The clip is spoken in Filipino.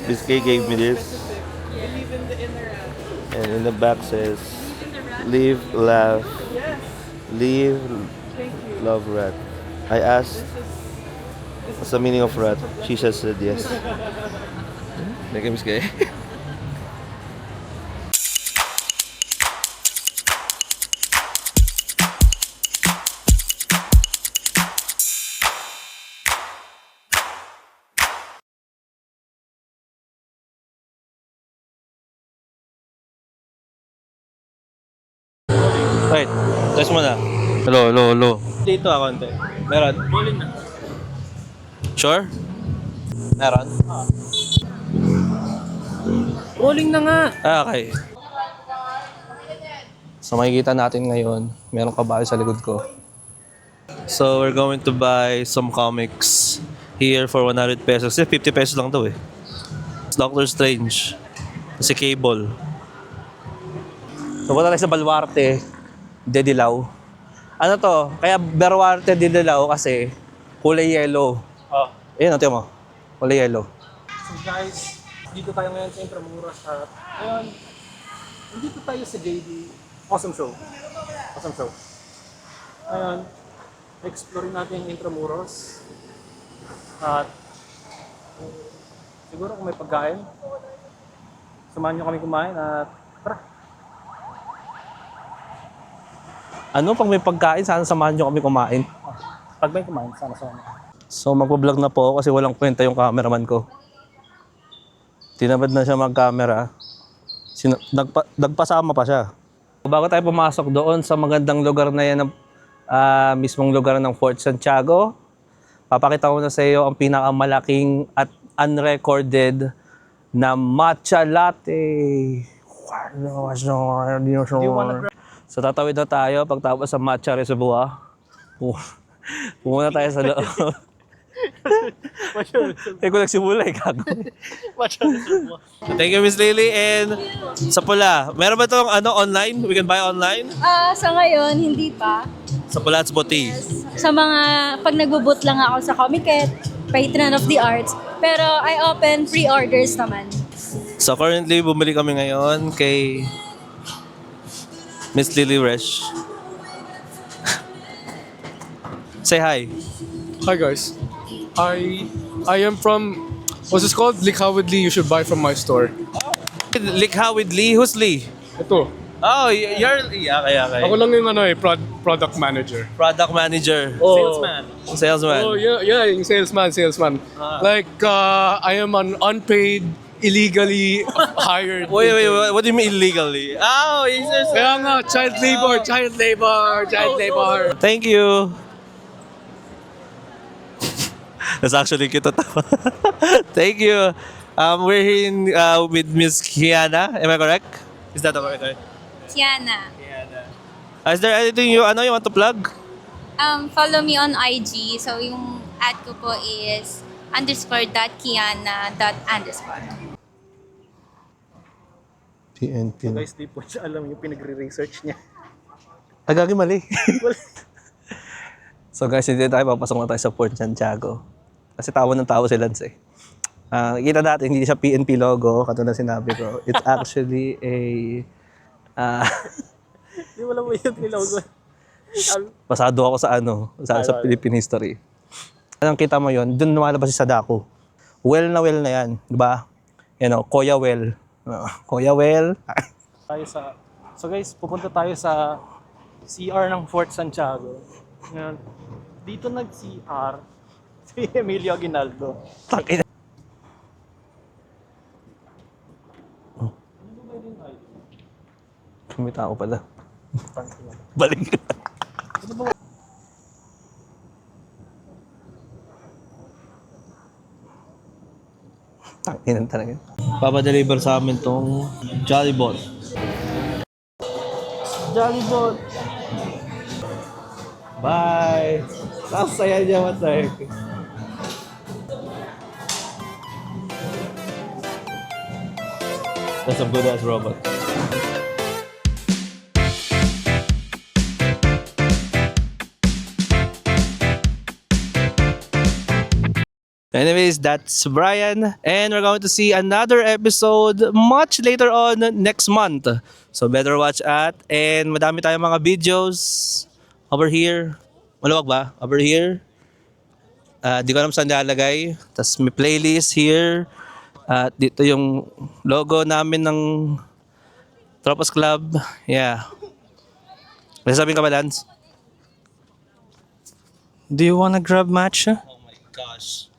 Miss K gave me this. And in the back says, live, laugh, live, love, rat. I asked, what's the meaning of rat? She just said yes. Thank you, Miss K. Wait, test mo na. Hello, hello, hello. Dito ako, konti. Meron? Rolling na. Sure? Meron? Rolling na nga. Okay. So makikita natin ngayon, meron kabayo sa likod ko. So we're going to buy some comics here for 100 pesos. 50 pesos lang daw eh. It's Doctor Strange. Si Cable. So punta tayo sa Baluarte, Dedilaw. Ano to? Kaya Baluarte, Dedilaw kasi kulay yellow. Oh. Ayun, tingnan mo. Kulay yellow. So guys, dito tayo ngayon sa Intramuros at ngayon, nandito tayo sa JD. Awesome show. Awesome show. Ngayon, explore natin yung Intramuros. At siguro kung may pagkain, samahan nyo kami kumain at tara. Ano pag may pagkain, sana samahan nyo kami kumain. Pag may kumain, sana sana. So magpa-vlog na po ako kasi walang kwenta yung cameraman ko. Tinamad na siya mag-camera. Nagpasama pa siya. Bago tayo pumasok doon sa magandang lugar na yan, mismong lugar ng Fort Santiago, papakita ko na sa iyo ang pinakamalaking at unrecorded na matcha latte. So tatawid na tayo pagtapos sa matcha reservoir. Pumunta tayo sa loob. Kaya ko nagsimula eh, gago. Thank you, Miss Lily. And sa pula, meron ba itong online? We can buy online? Sa ngayon, hindi pa. Sa pula at sa Boti. Sa mga, pag nagbo-boot lang ako sa Comiket, Patron of the Arts, pero I open pre-orders naman. So currently, bumili kami ngayon kay Miss Lily Resh. Say hi. Hi guys, I am from, what's this called? Likha with Lee. You should buy from my store. Likha with Lee? Who's Lee? Ito. Oh, you're Lee. Okay. Ako lang yung product manager. Product manager. Oh. Salesman. Oh yeah, yung salesman. Like I am an unpaid, illegally hired. Wait. What do you mean illegally? Oh, he's just... Kaya nga, child labor. Thank you. That's actually cute. Thank you. We're here with Miss Kiana. Am I correct? Is that correct? Tiana. Is there anything you want to plug? Follow me on IG. So, yung ad ko po is _.kiana._. PNP. Guys, di po siya alam yung pinagre-research niya. Agagi mali. So guys, hindi tayo papasok na tayo sa Fort Santiago. Kasi tawa ng tawa si Lance eh. Kita natin, hindi siya PNP logo, katulad sinabi ko. It's actually a... Di mo lang mo yung nilogo. pasado ako sa sa Philippine history. Anong kita mo yon? Doon lumalabas si Sadako. Well na yan, di ba? Kuya Well. Kuya Well. So guys, pupunta tayo sa CR ng Fort Santiago. Ngayon, dito nag-CR si Emilio Aguinaldo. Tangina. May tao pala. Balik. Tanginan talaga. Papadeliver sa amin tong Jollibot. Jollibot! Bye! Saya niya matay. That's a good ass robot. Anyways, that's Brian. And we're going to see another episode much later on next month. So better watch at. And madami tayong mga videos over here. Maluwag ba? Over here. Di ko alam saan nilalagay. Tapos may playlist here. At dito yung logo namin ng Tropas Club. Yeah. May sabihin ka ba, Lance? Do you wanna grab matcha? Oh my gosh.